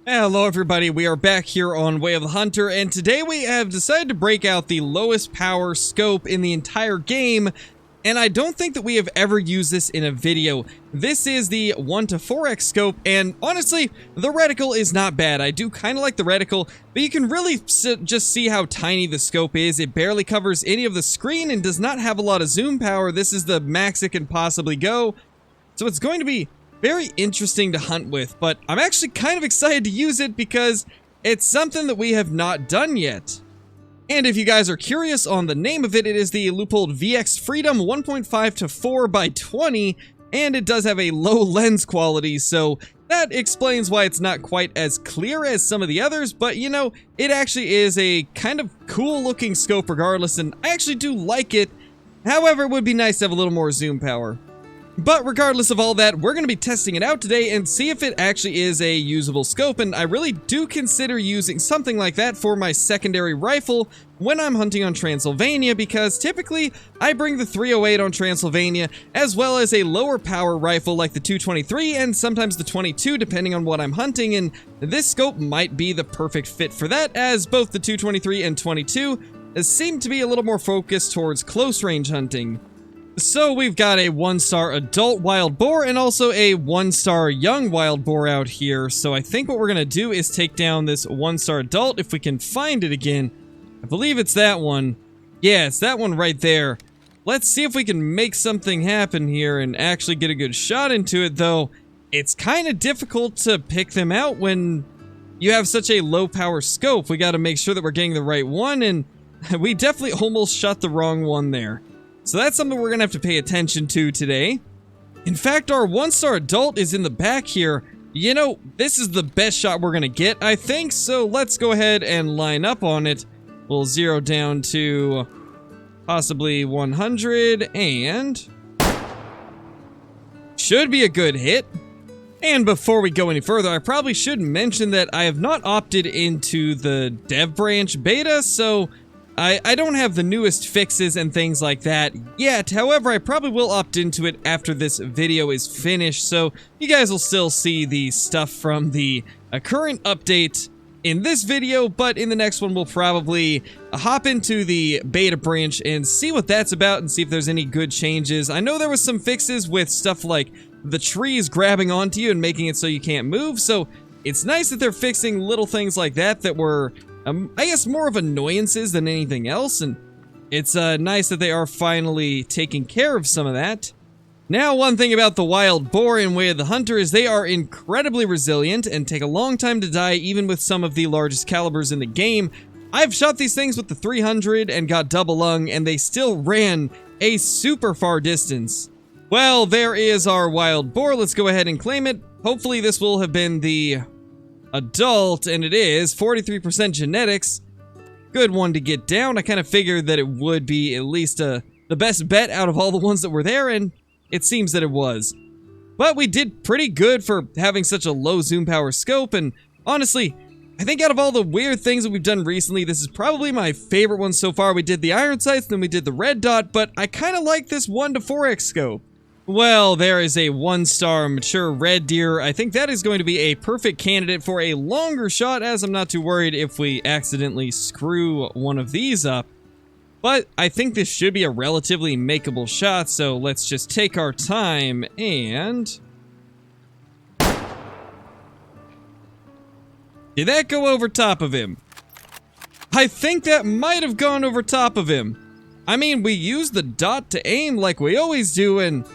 Hello everybody, we are back here on Way of the Hunter, and today we have decided to break out the lowest power scope in the entire game, and I don't think that we have ever used this in a video. This is the 1 to 4x scope, and honestly, the reticle is not bad. I do kind of like the reticle, but you can really just see how tiny the scope is. It barely covers any of the screen and does not have a lot of zoom power. This is the max it can possibly go, so it's going to be very interesting to hunt with, but I'm actually kind of excited to use it because it's something that we have not done yet. And if you guys are curious on the name of it, it is the Leupold VX Freedom 1.5 to 4 by 20, and it does have a low lens quality, so that explains why it's not quite as clear as some of the others, but you know, it actually is a kind of cool looking scope regardless, and I actually do like it. However, it would be nice to have a little more zoom power. But regardless of all that, we're going to be testing it out today and see if it actually is a usable scope, and I really do consider using something like that for my secondary rifle when I'm hunting on Transylvania, because typically I bring the 308 on Transylvania as well as a lower power rifle like the 223 and sometimes the 22 depending on what I'm hunting, and this scope might be the perfect fit for that, as both the 223 and 22 seem to be a little more focused towards close range hunting. So we've got a 1-star adult wild boar and also a 1-star young wild boar out here. So I think what we're going to do is take down this 1-star adult if we can find it again. I believe it's that one. Yeah, it's that one right there. Let's see if we can make something happen here and actually get a good shot into it, though. It's kind of difficult to pick them out when you have such a low power scope. We got to make sure that we're getting the right one, and we definitely almost shot the wrong one there. So that's something we're going to have to pay attention to today. In fact, our 1-star adult is in the back here. You know, this is the best shot we're going to get, I think, so let's go ahead and line up on it. We'll zero down to possibly 100, and should be a good hit. And before we go any further, I probably should mention that I have not opted into the dev branch beta, so I don't have the newest fixes and things like that yet. However, I probably will opt into it after this video is finished, so you guys will still see the stuff from the current update in this video, but in the next one we'll probably hop into the beta branch and see what that's about and see if there's any good changes. I know there was some fixes with stuff like the trees grabbing onto you and making it so you can't move, so it's nice that they're fixing little things like that that were I guess more of annoyances than anything else, and it's nice that they are finally taking care of some of that. Now, one thing about the wild boar in Way of the Hunter is they are incredibly resilient and take a long time to die even with some of the largest calibers in the game. I've shot these things with the 300 and got double lung, and they still ran a super far distance. Well, there is our wild boar. Let's go ahead and claim it. Hopefully this will have been the adult, and it is 43% genetics. Good one to get down. I kind of figured that it would be at least the best bet out of all the ones that were there, and it seems that it was. But we did pretty good for having such a low zoom power scope, and honestly, I think out of all the weird things that we've done recently, this is probably my favorite one so far. We did the iron sights, then we did the red dot, but I kind of like this 1 to 4x scope. Well, there is a 1-star mature red deer. I think that is going to be a perfect candidate for a longer shot, as I'm not too worried if we accidentally screw one of these up. But I think this should be a relatively makeable shot, so let's just take our time and... Did that go over top of him? I think that might have gone over top of him. I mean, we used the dot to aim like we always do, and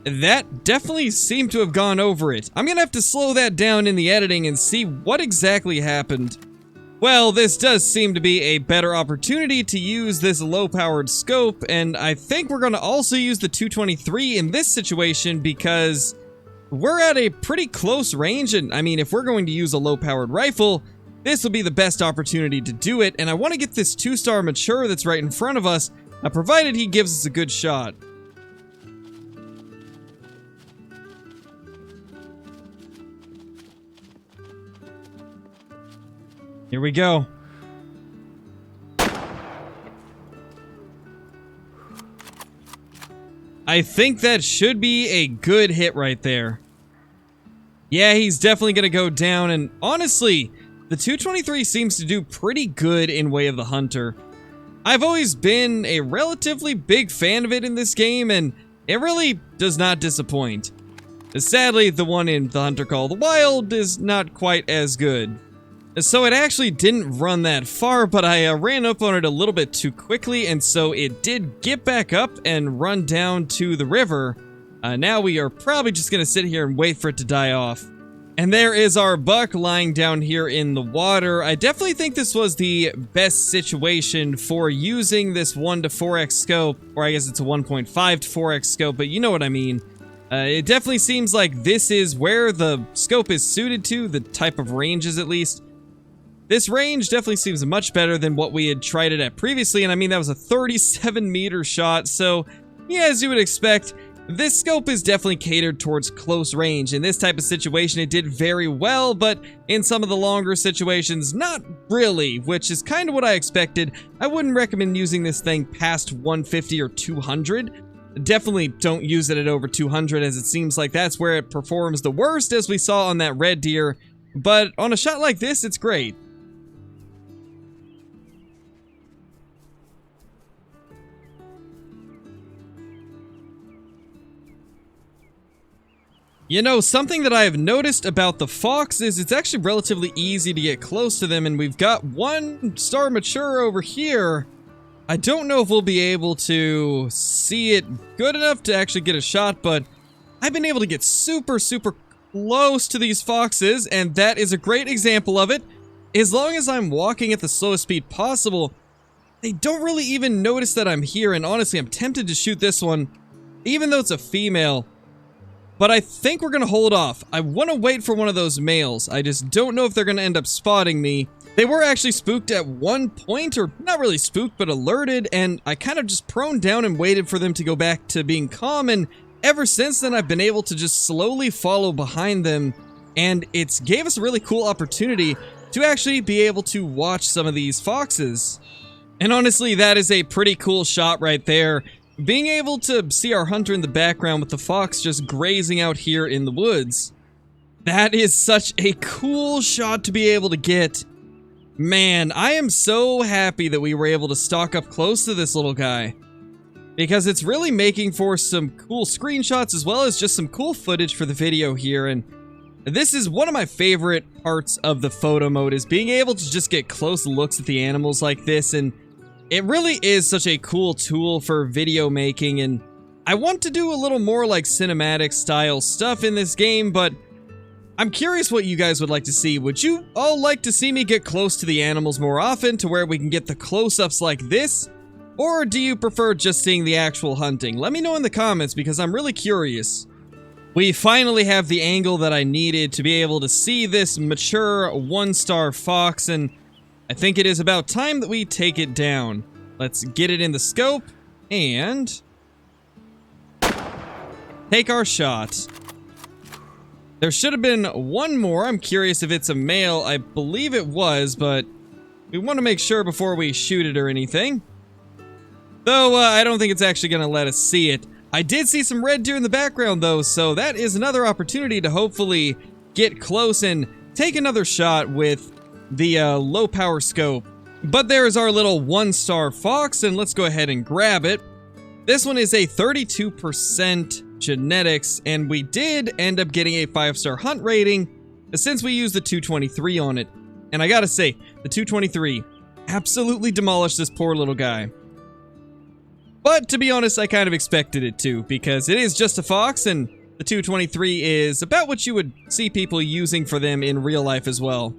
that definitely seemed to have gone over it. I'm gonna have to slow that down in the editing and see what exactly happened. Well, this does seem to be a better opportunity to use this low-powered scope, and I think we're gonna also use the 223 in this situation because we're at a pretty close range, and I mean, if we're going to use a low-powered rifle, this will be the best opportunity to do it, and I want to get this 2-star mature that's right in front of us, provided he gives us a good shot. Here we go. I think that should be a good hit right there. Yeah, he's definitely going to go down, and honestly, the 223 seems to do pretty good in Way of the Hunter. I've always been a relatively big fan of it in this game, and it really does not disappoint. Sadly, the one in The Hunter Call of the Wild is not quite as good. So it actually didn't run that far, but I ran up on it a little bit too quickly, and so it did get back up and run down to the river. Now we are probably just going to sit here and wait for it to die off. And there is our buck lying down here in the water. I definitely think this was the best situation for using this 1 to 4x scope, or I guess it's a 1.5 to 4x scope, but you know what I mean. It definitely seems like this is where the scope is suited to, the type of ranges at least. This range definitely seems much better than what we had tried it at previously, and I mean that was a 37-meter shot, so yeah, as you would expect, this scope is definitely catered towards close range. In this type of situation, it did very well, but in some of the longer situations, not really, which is kind of what I expected. I wouldn't recommend using this thing past 150 or 200. Definitely don't use it at over 200, as it seems like that's where it performs the worst, as we saw on that red deer. But on a shot like this, it's great. You know, something that I have noticed about the fox is it's actually relatively easy to get close to them, and we've got 1 star mature over here. I don't know if we'll be able to see it good enough to actually get a shot, but I've been able to get super close to these foxes, and that is a great example of it. As long as I'm walking at the slowest speed possible, they don't really even notice that I'm here, and honestly, I'm tempted to shoot this one, even though it's a female. But I think we're going to hold off. I want to wait for one of those males. I just don't know if they're going to end up spotting me. They were actually spooked at one point, or not really spooked, but alerted, and I kind of just proned down and waited for them to go back to being calm, and ever since then I've been able to just slowly follow behind them, and it's gave us a really cool opportunity to actually be able to watch some of these foxes. And honestly, that is a pretty cool shot right there. Being able to see our hunter in the background with the fox just grazing out here in the woods. That is such a cool shot to be able to get. Man, I am so happy that we were able to stalk up close to this little guy, because it's really making for some cool screenshots as well as just some cool footage for the video here. And this is one of my favorite parts of the photo mode, is being able to just get close looks at the animals like this. And it really is such a cool tool for video making, and I want to do a little more like cinematic style stuff in this game, but I'm curious what you guys would like to see. Would you all like to see me get close to the animals more often, to where we can get the close-ups like this? Or do you prefer just seeing the actual hunting? Let me know in the comments, because I'm really curious. We finally have the angle that I needed to be able to see this mature 1-star fox, and I think it is about time that we take it down. Let's get it in the scope, and take our shot. There should have been one more. I'm curious if it's a male. I believe it was, but we want to make sure before we shoot it or anything. Though, I don't think it's actually going to let us see it. I did see some red deer in the background, though, so that is another opportunity to hopefully get close and take another shot with the low-power scope. But there's our little 1-star fox, and let's go ahead and grab it. This one is a 32% genetics, and we did end up getting a 5-star hunt rating since we used the 223 on it. And I gotta say, the 223 absolutely demolished this poor little guy. But to be honest, I kind of expected it to, because it is just a fox, and the 223 is about what you would see people using for them in real life as well.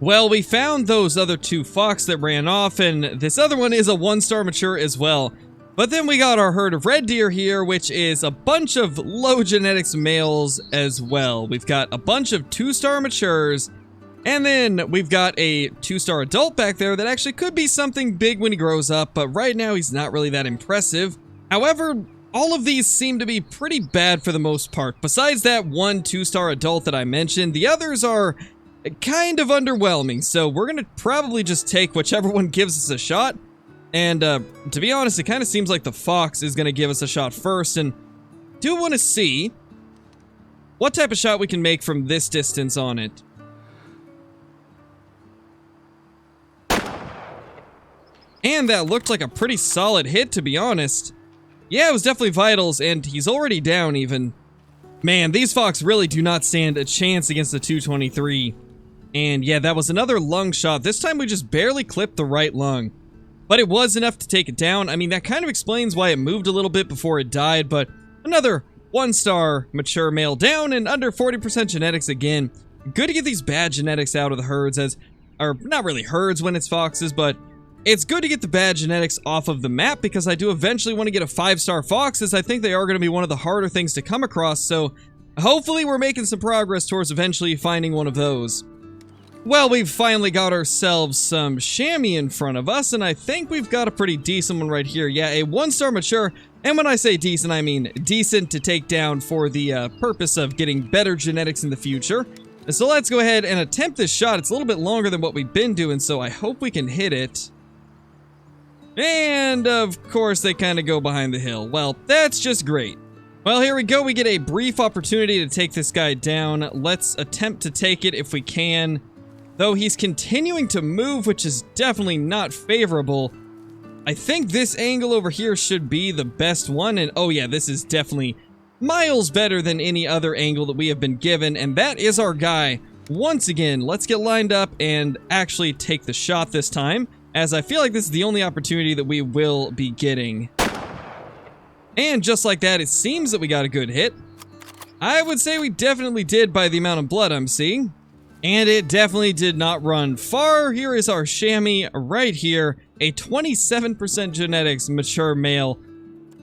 Well, we found those other 2 fox that ran off, and this other one is a 1-star mature as well. But then we got our herd of red deer here, which is a bunch of low genetics males as well. We've got a bunch of 2-star matures, and then we've got a 2-star adult back there that actually could be something big when he grows up, but right now he's not really that impressive. However, all of these seem to be pretty bad for the most part. Besides that one 2-star adult that I mentioned, the others are kind of underwhelming, so we're gonna probably just take whichever one gives us a shot. And to be honest, it kind of seems like the fox is going to give us a shot first, and do want to see what type of shot we can make from this distance on it. And that looked like a pretty solid hit, to be honest. Yeah, it was definitely vitals, and he's already down even. Man, these Fox really do not stand a chance against the 223. And yeah, that was another lung shot. This time we just barely clipped the right lung. But it was enough to take it down. I mean, that kind of explains why it moved a little bit before it died, but another 1-star mature male down and under 40% genetics again. Good to get these bad genetics out of the herds or not really herds when it's foxes, but it's good to get the bad genetics off of the map because I do eventually want to get a 5-star fox, as I think they are going to be one of the harder things to come across, so hopefully we're making some progress towards eventually finding one of those. Well, we've finally got ourselves some chamois in front of us, and I think we've got a pretty decent one right here. Yeah, a 1-star mature, and when I say decent, I mean decent to take down for the purpose of getting better genetics in the future. So let's go ahead and attempt this shot. It's a little bit longer than what we've been doing, so I hope we can hit it. And, of course, they kind of go behind the hill. Well, that's just great. Well, here we go. We get a brief opportunity to take this guy down. Let's attempt to take it if we can. Though he's continuing to move, which is definitely not favorable. I think this angle over here should be the best one. And, oh yeah, this is definitely miles better than any other angle that we have been given. And that is our guy. Once again, let's get lined up and actually take the shot this time, as I feel like this is the only opportunity that we will be getting. And just like that, it seems that we got a good hit. I would say we definitely did by the amount of blood I'm seeing. And it definitely did not run far. Here is our chamois right here. A 27% genetics mature male.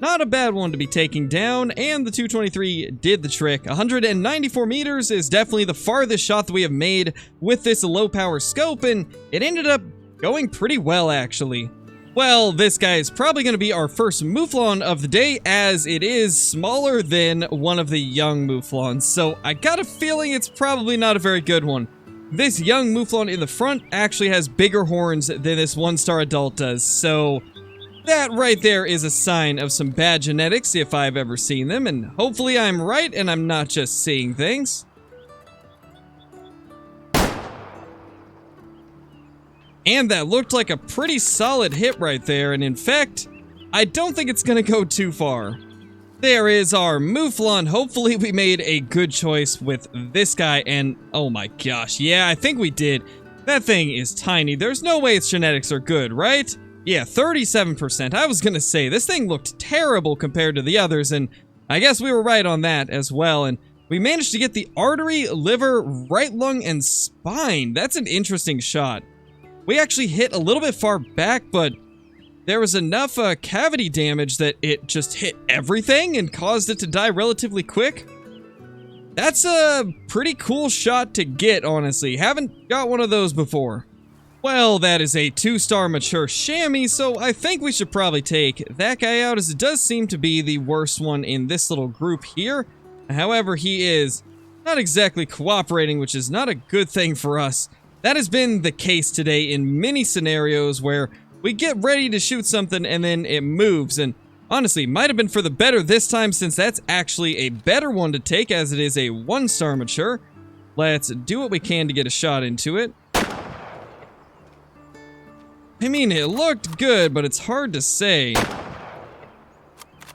Not a bad one to be taking down, and the 223 did the trick. 194 meters is definitely the farthest shot that we have made with this low power scope, and it ended up going pretty well, actually. Well, this guy is probably going to be our first Mouflon of the day, as it is smaller than one of the young Mouflons, so I got a feeling it's probably not a very good one. This young Mouflon in the front actually has bigger horns than this 1-star adult does, so that right there is a sign of some bad genetics if I've ever seen them, and hopefully I'm right and I'm not just seeing things. And that looked like a pretty solid hit right there, and in fact, I don't think it's gonna go too far. There is our Mouflon. Hopefully we made a good choice with this guy, and oh my gosh, yeah, I think we did. That thing is tiny. There's no way its genetics are good, right? Yeah, 37%. I was gonna say, this thing looked terrible compared to the others, and I guess we were right on that as well, and we managed to get the artery, liver, right lung, and spine. That's an interesting shot. We actually hit a little bit far back, but there was enough cavity damage that it just hit everything and caused it to die relatively quick. That's a pretty cool shot to get, honestly. Haven't got one of those before. Well, that is a 2-star mature chamois, so I think we should probably take that guy out, as it does seem to be the worst one in this little group here. However, he is not exactly cooperating, which is not a good thing for us. That has been the case today in many scenarios where we get ready to shoot something and then it moves, and honestly, might have been for the better this time, since that's actually a better one to take, as it is a 1-star mature. Let's do what we can to get a shot into it. I mean, it looked good, but it's hard to say.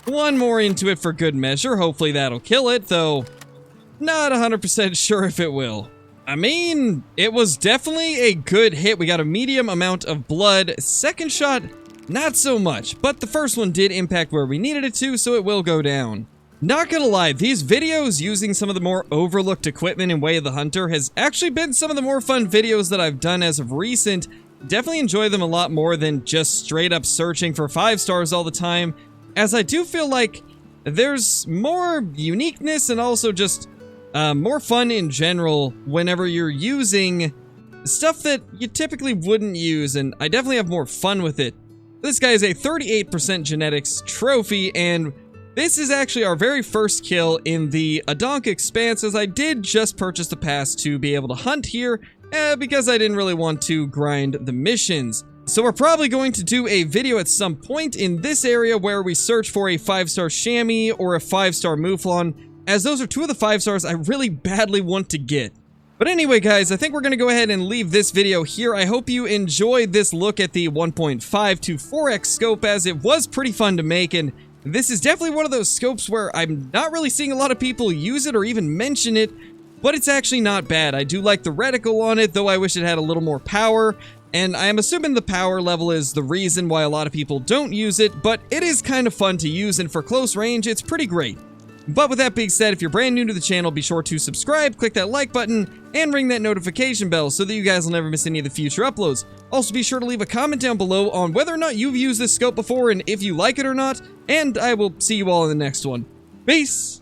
One more into it for good measure. Hopefully that'll kill it, though not 100% sure if it will. I mean, it was definitely a good hit. We got a medium amount of blood. Second shot, not so much, but the first one did impact where we needed it to, so it will go down. Not gonna lie, these videos using some of the more overlooked equipment in Way of the Hunter has actually been some of the more fun videos that I've done as of recent. Definitely enjoy them a lot more than just straight up searching for 5 stars all the time, as I do feel like there's more uniqueness and also just more fun in general whenever you're using stuff that you typically wouldn't use, and I definitely have more fun with it. This guy is a 38% genetics trophy, and this is actually our very first kill in the Adonk Expanse, as I did just purchase the pass to be able to hunt here, because I didn't really want to grind the missions. So we're probably going to do a video at some point in this area where we search for a 5-star chamois or a 5-star Mouflon. as those are two of the 5 stars I really badly want to get. But anyway, guys, I think we're going to go ahead and leave this video here. I hope you enjoyed this look at the 1.5 to 4x scope, as it was pretty fun to make, and this is definitely one of those scopes where I'm not really seeing a lot of people use it or even mention it, but it's actually not bad. I do like the reticle on it, though I wish it had a little more power, and I am assuming the power level is the reason why a lot of people don't use it, but it is kind of fun to use, and for close range, it's pretty great. But with that being said, if you're brand new to the channel, be sure to subscribe, click that like button, and ring that notification bell so that you guys will never miss any of the future uploads. Also, be sure to leave a comment down below on whether or not you've used this scope before and if you like it or not, and I will see you all in the next one. Peace!